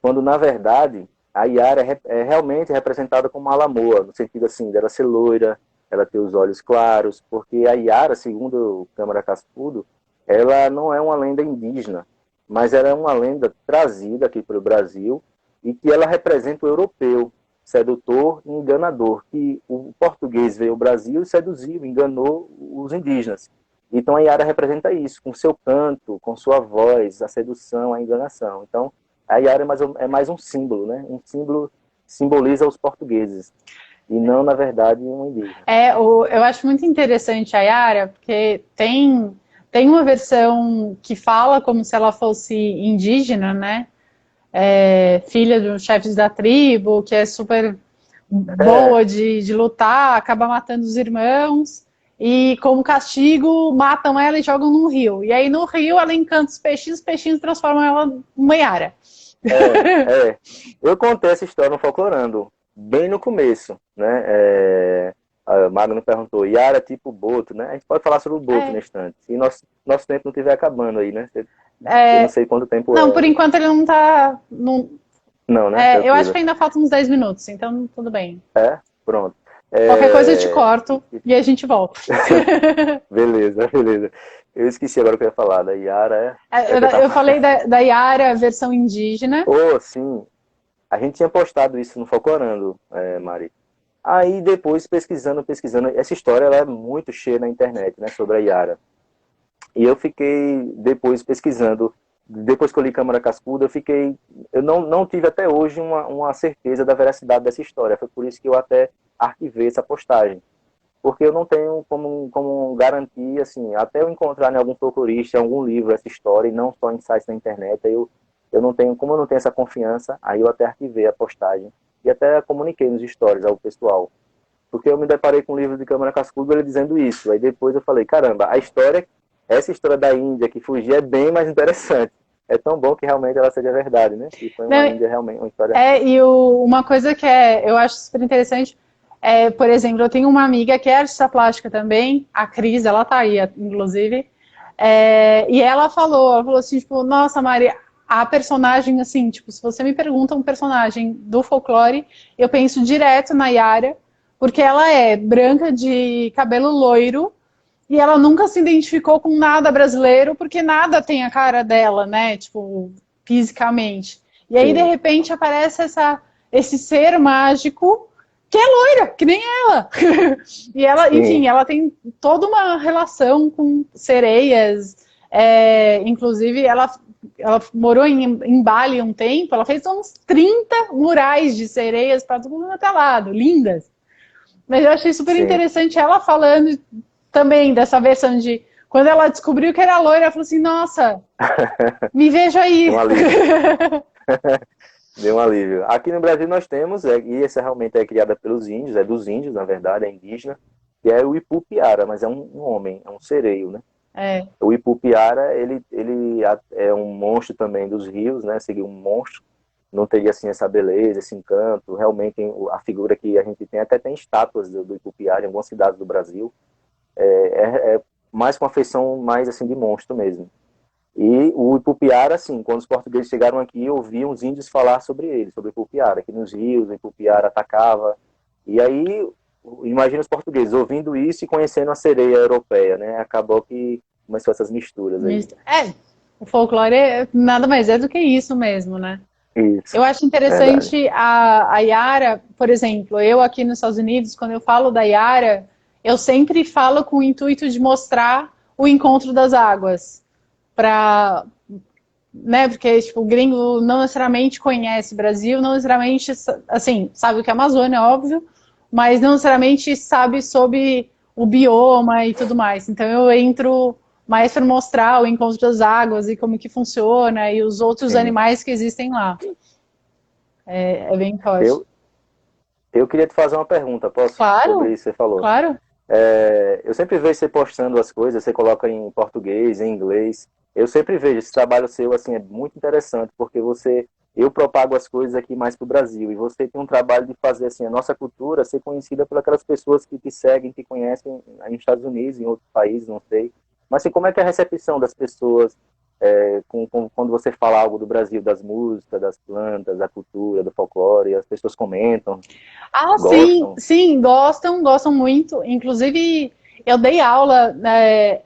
quando na verdade a Yara é realmente representada como uma Alamoa, no sentido assim, dela ser loira, ela ter os olhos claros, porque a Yara, segundo o Câmara Cascudo, ela não é uma lenda indígena, mas ela é uma lenda trazida aqui para o Brasil, e que ela representa o europeu, sedutor e enganador, que o português veio ao Brasil e seduziu, enganou os indígenas. Então a Yara representa isso, com seu canto, com sua voz, a sedução, a enganação. Então a Yara é mais um símbolo, né? Um símbolo simboliza os portugueses, e não, na verdade, um indígena. Eu acho muito interessante a Yara, porque tem uma versão que fala como se ela fosse indígena, né? Filha dos chefes da tribo, que é super boa de lutar, acaba matando os irmãos, e como castigo matam ela e jogam num rio. E aí no rio ela encanta os peixinhos transformam ela numa Yara. Eu contei essa história no Folclorando, bem no começo, né? Magno perguntou, Yara é tipo Boto, né? A gente pode falar sobre o Boto nesse instante. Se nosso tempo não estiver acabando aí, né? Eu não sei quanto tempo Não, por enquanto ele não tá. Não, né? Eu acho Tranquilo. que ainda faltam uns 10 minutos, então tudo bem. Pronto. Qualquer coisa eu te corto e a gente volta. Beleza, beleza. Eu esqueci agora o que eu ia falar, da Yara. Eu falei da Yara, versão indígena. Oh, sim. A gente tinha postado isso no Folclorando, Mari. Aí depois, pesquisando, essa história ela é muito cheia na internet, né, sobre a Yara. E eu fiquei depois pesquisando, depois que eu li Câmara Cascuda, eu não tive até hoje uma certeza da veracidade dessa história. Foi por isso que eu até arquivei essa postagem. Porque eu não tenho como garantir, assim, até eu encontrar em algum folclorista, em algum livro essa história, e não só em sites na internet, eu não tenho, como eu não tenho essa confiança, aí eu até arquivei a postagem e até comuniquei nos stories ao pessoal. Porque eu me deparei com um livro de Câmara Cascudo, ele dizendo isso. Aí depois eu falei, caramba, essa história da Índia que fugia é bem mais interessante. É tão bom que realmente ela seja verdade, né? Que foi uma Índia realmente, uma história... Uma coisa que eu acho super interessante por exemplo, eu tenho uma amiga que é artista plástica também, a Cris, ela tá aí, inclusive, e ela falou assim, tipo, nossa, Mari, a personagem, assim, tipo, se você me pergunta um personagem do folclore, eu penso direto na Yara, porque ela é branca de cabelo loiro, e ela nunca se identificou com nada brasileiro, porque nada tem a cara dela, né, tipo, fisicamente. E aí, de repente, aparece esse ser mágico que é loira, que nem ela. E ela, enfim, ela tem toda uma relação com sereias. Inclusive, ela morou em Bali um tempo, ela fez uns 30 murais de sereias para todo mundo até lado, lindas. Mas eu achei super interessante ela falando também dessa versão de... Quando ela descobriu que era loira, ela falou assim, nossa, me vejo aí. Deu um alívio. Aqui no Brasil nós temos, e essa realmente é criada pelos índios, é dos índios, na verdade, é indígena, que é o Ipupiara, mas é um homem, é um sereio, né? O Ipupiara, ele é um monstro também dos rios, né? Seria um monstro, não teria assim essa beleza, esse encanto. Realmente a figura que a gente tem, até tem estátuas do Ipupiara em algumas cidades do Brasil, é mais com uma feição mais assim de monstro mesmo. E o Ipupiara, assim, quando os portugueses chegaram aqui, ouviam os índios falar sobre ele, sobre o Ipupiara, que nos rios o Ipupiara atacava. E aí, imagina os portugueses ouvindo isso e conhecendo a sereia europeia, né? Acabou que começou essas misturas aí. O folclore nada mais é do que isso mesmo, né? Isso, eu acho interessante a Yara, por exemplo, eu aqui nos Estados Unidos, quando eu falo da Yara, eu sempre falo com o intuito de mostrar o encontro das águas. Né, porque tipo, o gringo não necessariamente conhece o Brasil, não necessariamente, assim, sabe o que é a Amazônia, óbvio, mas não necessariamente sabe sobre o bioma e tudo mais. Então eu entro mais para mostrar o encontro das águas e como que funciona e os outros animais que existem lá. É bem forte. Eu queria te fazer uma pergunta, posso? Claro, sobre isso que você falou. Claro. Eu sempre vejo você postando as coisas, você coloca em português, em inglês. Eu sempre vejo esse trabalho seu, assim, é muito interessante, porque eu propago as coisas aqui mais para o Brasil, e você tem um trabalho de fazer, assim, a nossa cultura ser conhecida por aquelas pessoas que te seguem, que conhecem nos Estados Unidos, em outros países, não sei. Mas, assim, como é que é a recepção das pessoas quando você fala algo do Brasil, das músicas, das plantas, da cultura, do folclore, as pessoas comentam, gostam? Sim, sim, gostam muito. Inclusive, eu dei aula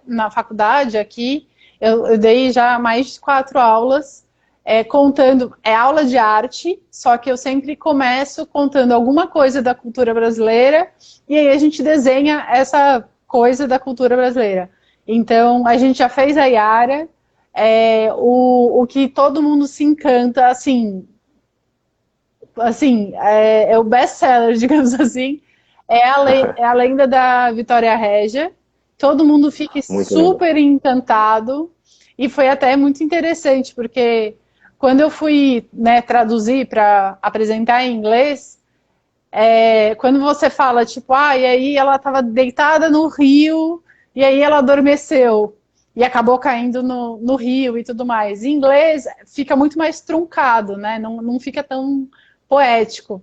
na faculdade aqui, eu dei já mais de 4 aulas, contando, aula de arte, só que eu sempre começo contando alguma coisa da cultura brasileira, e aí a gente desenha essa coisa da cultura brasileira. Então, a gente já fez a Yara, o que todo mundo se encanta, assim, é o best-seller, digamos assim, é a lenda da Vitória Régia. Todo mundo fica super encantado. E foi até muito interessante, porque quando eu fui, né, traduzir para apresentar em inglês, quando você fala, tipo, e aí ela estava deitada no rio, e aí ela adormeceu, e acabou caindo no rio e tudo mais. Em inglês fica muito mais truncado, né? Não fica tão poético.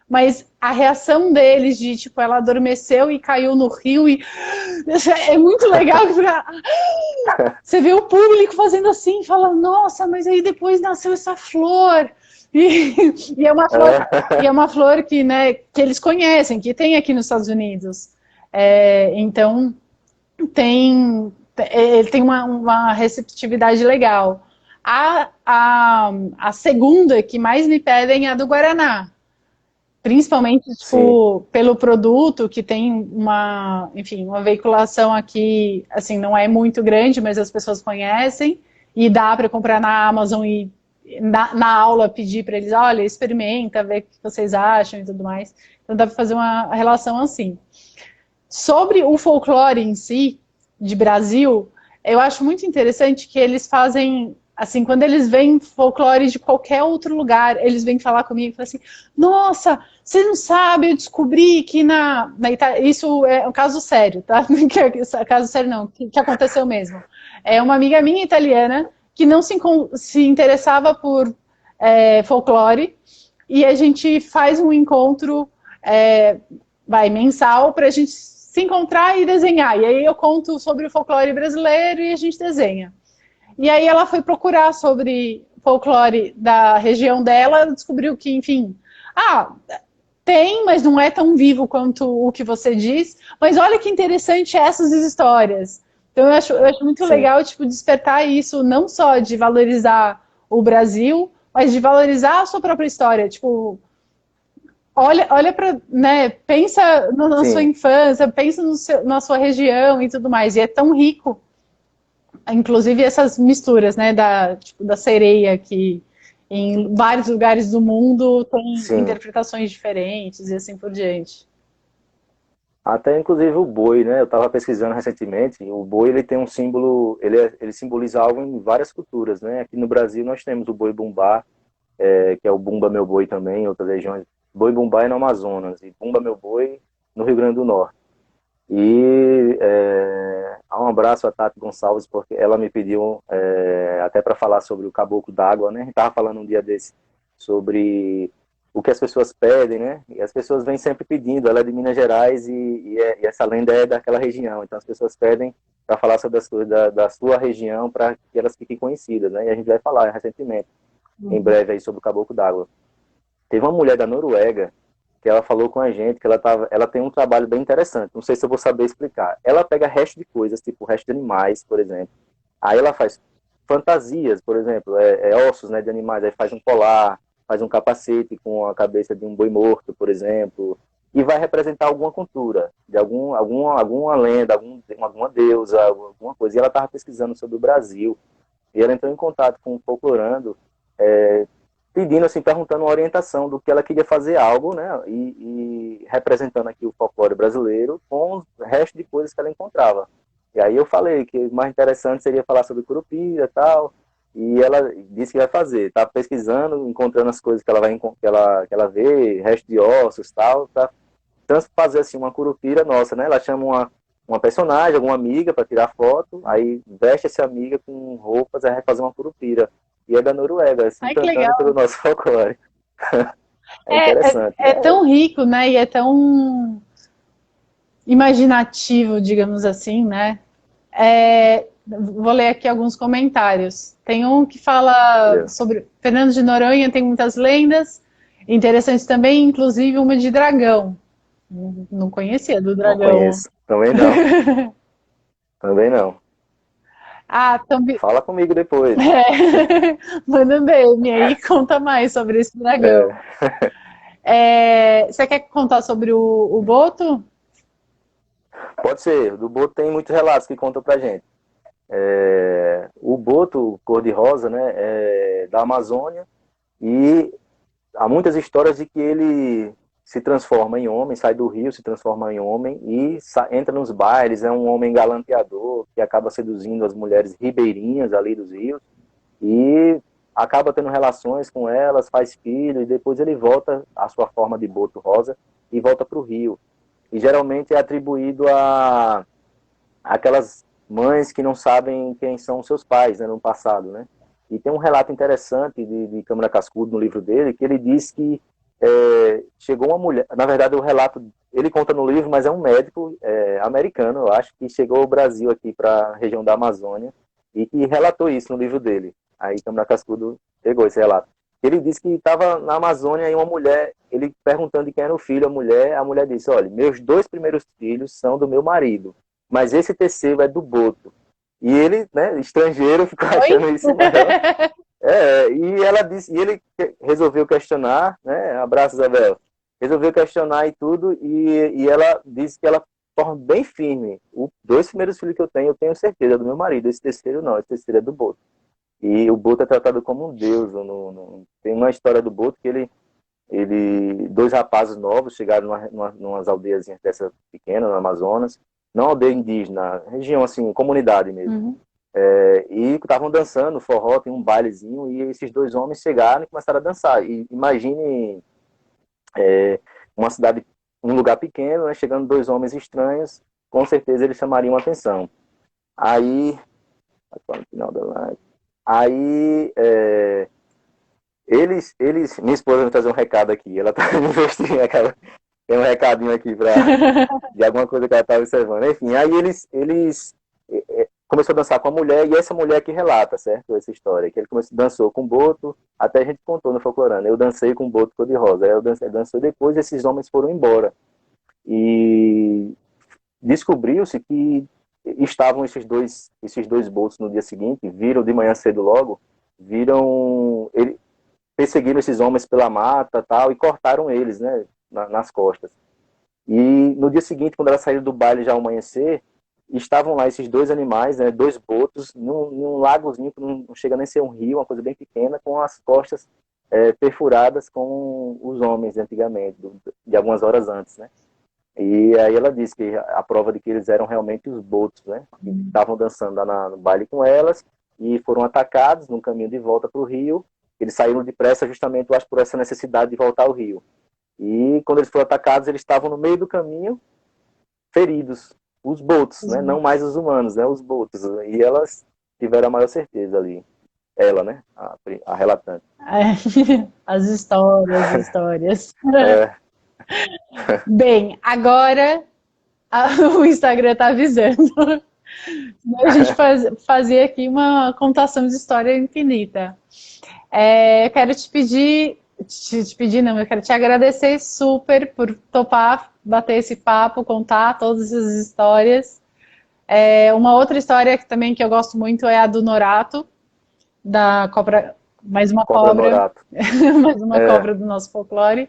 mas a reação deles de, tipo, ela adormeceu e caiu no rio e é muito legal. Você vê o público fazendo assim, fala, nossa, mas aí depois nasceu essa flor. E, e é uma flor, e é uma flor que, né, que eles conhecem, que tem aqui nos Estados Unidos. Então, ele tem uma receptividade legal. A segunda que mais me pedem é a do Guaraná. Principalmente, Sim. tipo, pelo produto, que tem enfim, uma veiculação aqui, assim, não é muito grande, mas as pessoas conhecem, e dá para comprar na Amazon e na aula pedir para eles, olha, experimenta, ver o que vocês acham e tudo mais. Então dá para fazer uma relação assim. Sobre o folclore em si, de Brasil, eu acho muito interessante que eles fazem, assim, quando eles veem folclore de qualquer outro lugar, eles vêm falar comigo e falam assim, nossa, você não sabe, eu descobri que na Itália, isso é um caso sério, tá? Caso sério não, que aconteceu mesmo. É uma amiga minha italiana que não se interessava por folclore, e a gente faz um encontro mensal para a gente se encontrar e desenhar. E aí eu conto sobre o folclore brasileiro e a gente desenha. E aí ela foi procurar sobre folclore da região dela, descobriu que, enfim, tem, mas não é tão vivo quanto o que você diz. Mas olha que interessante essas histórias. Então eu acho muito Sim. legal, tipo, despertar isso, não só de valorizar o Brasil, mas de valorizar a sua própria história. Tipo, olha para, né, pensa na sua Sim. infância, pensa na sua região e tudo mais. E é tão rico, inclusive essas misturas, né, tipo, da sereia que em vários lugares do mundo tem Sim. interpretações diferentes e assim por diante. Até inclusive o boi, né? Eu estava pesquisando recentemente. O boi ele tem um símbolo, ele simboliza algo em várias culturas, né? Aqui no Brasil nós temos o boi bumbá, que é o Bumba Meu Boi também, em outras regiões. Boi bumbá é no Amazonas e Bumba Meu Boi no Rio Grande do Norte. E um abraço a Tati Gonçalves, porque ela me pediu até para falar sobre o caboclo d'água, né? A gente estava falando um dia desse sobre o que as pessoas pedem, né? E as pessoas vêm sempre pedindo. Ela é de Minas Gerais e essa lenda é daquela região. Então as pessoas pedem para falar sobre as coisas da sua região para que elas fiquem conhecidas, né? E a gente vai falar recentemente, em breve, aí sobre o caboclo d'água. Teve uma mulher da Noruega que ela falou com a gente que ela tem um trabalho bem interessante. Não sei se eu vou saber explicar. Ela pega resto de coisas, tipo resto de animais, por exemplo. Aí ela faz fantasias, por exemplo, ossos, né, de animais. Aí faz um colar, faz um capacete com a cabeça de um boi morto, por exemplo. E vai representar alguma cultura, de alguma lenda, alguma deusa, alguma coisa. E ela estava pesquisando sobre o Brasil. E ela entrou em contato com o Folclorando, pedindo, assim, perguntando uma orientação do que ela queria fazer algo, né, e representando aqui o folclore brasileiro com o resto de coisas que ela encontrava. E aí eu falei que o mais interessante seria falar sobre curupira e tal, e ela disse que vai fazer, tá pesquisando, encontrando as coisas que ela vai que ela vê, resto de ossos e tal, para fazer assim uma curupira nossa, né? Ela chama uma personagem, alguma amiga para tirar foto, aí veste essa amiga com roupas, aí vai fazer uma curupira. E é da Noruega, assim, Ai, que cantando legal. pelo nosso folclore. É É, é, interessante. é tão rico, né? E é tão imaginativo, digamos assim, né? Vou ler aqui alguns comentários. Tem um que fala Beleza. sobre Fernando de Noronha, tem muitas lendas interessantes também, inclusive uma de dragão. Não conhecia do Não dragão. conheço. Também não. Também não. Também. Fala comigo depois. Manda um DM aí, conta mais sobre esse dragão. É, Você quer contar sobre o Boto? pode ser. Do Boto tem muitos relatos que contam pra gente. O Boto cor-de-rosa, né, é da Amazônia e há muitas histórias de que ele se transforma em homem, sai do rio, se transforma em homem e entra nos bailes, é um homem galanteador que acaba seduzindo as mulheres ribeirinhas ali dos rios e acaba tendo relações com elas, faz filhos e depois ele volta à sua forma de boto rosa e volta para o rio. E geralmente é atribuído a aquelas mães que não sabem quem são seus pais, né, no passado, né? E tem um relato interessante de Câmara Cascudo no livro dele, que ele diz que chegou uma mulher, na verdade o relato, ele conta no livro, mas é um médico americano, eu acho, que chegou ao Brasil aqui para a região da Amazônia e que relatou isso no livro dele. Aí Câmara Cascudo pegou esse relato. Ele disse que estava na Amazônia e uma mulher, ele perguntando de quem era o filho, a mulher disse, olha, meus 2 primeiros filhos são do meu marido, mas esse terceiro é do Boto. E ele, né, estrangeiro, ficou achando isso não. E ela disse, e ele resolveu questionar, né? Abraço, Isabel. Resolveu questionar e tudo, e ela disse que ela forma bem firme. Os 2 primeiros filhos que eu tenho certeza, é do meu marido. Esse terceiro não, esse terceiro é do Boto. E o Boto é tratado como um deus. Tem uma história do Boto que ele 2 rapazes novos chegaram numas aldeiazinhas dessa pequena, no Amazonas, não aldeia indígena, região assim, comunidade mesmo. Uhum. E estavam dançando forró, tem um bailezinho, e esses 2 homens chegaram e começaram a dançar. E imagine uma cidade, um lugar pequeno, né, chegando 2 homens estranhos, com certeza eles chamariam a atenção. Aí, no final da live, minha esposa vai fazer um recado aqui, ela está me investindo, tem um recadinho aqui de alguma coisa que ela está observando. Enfim, aí eles começou a dançar com a mulher, e essa mulher que relata, certo? Essa história, que ele dançou com o Boto, até a gente contou no Folclorando, eu dancei com o Boto cor-de-rosa, aí eu dancei depois, esses homens foram embora. E descobriu-se que estavam esses dois Botos no dia seguinte, viram de manhã cedo logo, perseguiram esses homens pela mata tal, e cortaram eles, né, nas costas. E no dia seguinte, quando ela saiu do baile já ao amanhecer, estavam lá esses 2 animais, né, 2 botos, num lagozinho que não chega nem a ser um rio, uma coisa bem pequena, com as costas perfuradas com os homens antigamente, de algumas horas antes, né? E aí ela disse que a prova de que eles eram realmente os botos, né? Que estavam dançando lá no baile com elas e foram atacados no caminho de volta para o rio. Eles saíram depressa justamente, eu acho, por essa necessidade de voltar ao rio. E quando eles foram atacados, eles estavam no meio do caminho, feridos. Os botos, né? Não mais os humanos, né? Os botos. E elas tiveram a maior certeza ali. Ela, né? A relatante. As histórias. Bem, agora o Instagram está avisando. A gente fazia aqui uma contação de história infinita. Eu quero te pedir não, eu quero te agradecer super por topar, bater esse papo, contar todas as histórias. Uma outra história que eu gosto muito é a do Norato, da cobra, mais uma cobra mais uma cobra do nosso folclore.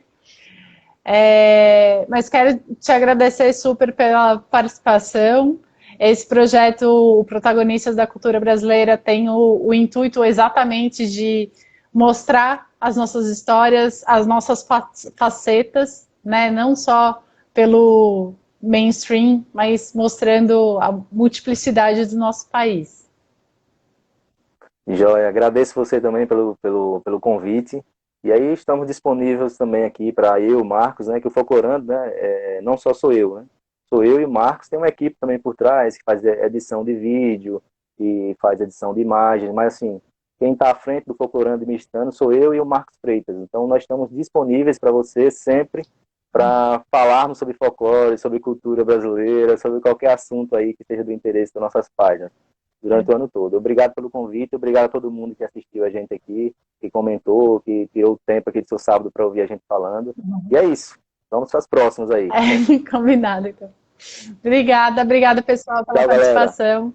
Mas quero te agradecer super pela participação. Esse projeto, o Protagonistas da Cultura Brasileira, tem o intuito exatamente de mostrar as nossas histórias, as nossas facetas, né? Não só pelo mainstream, mas mostrando a multiplicidade do nosso país. Joia, agradeço você também pelo convite. E aí estamos disponíveis também aqui para eu, Marcos, né? Que o Folclorando, né? Não só sou eu, né? Sou eu e o Marcos, tem uma equipe também por trás que faz edição de vídeo, que faz edição de imagens, mas assim, quem está à frente do Folclorando e Mistano sou eu e o Marcos Freitas. Então nós estamos disponíveis para você sempre para falarmos sobre folclore, sobre cultura brasileira, sobre qualquer assunto aí que seja do interesse das nossas páginas durante o ano todo. Obrigado pelo convite, obrigado a todo mundo que assistiu a gente aqui, que comentou, que tirou o tempo aqui do seu sábado para ouvir a gente falando. E é isso. Vamos para as próximas aí. Combinado, então. Obrigada pessoal, pela participação. Galera.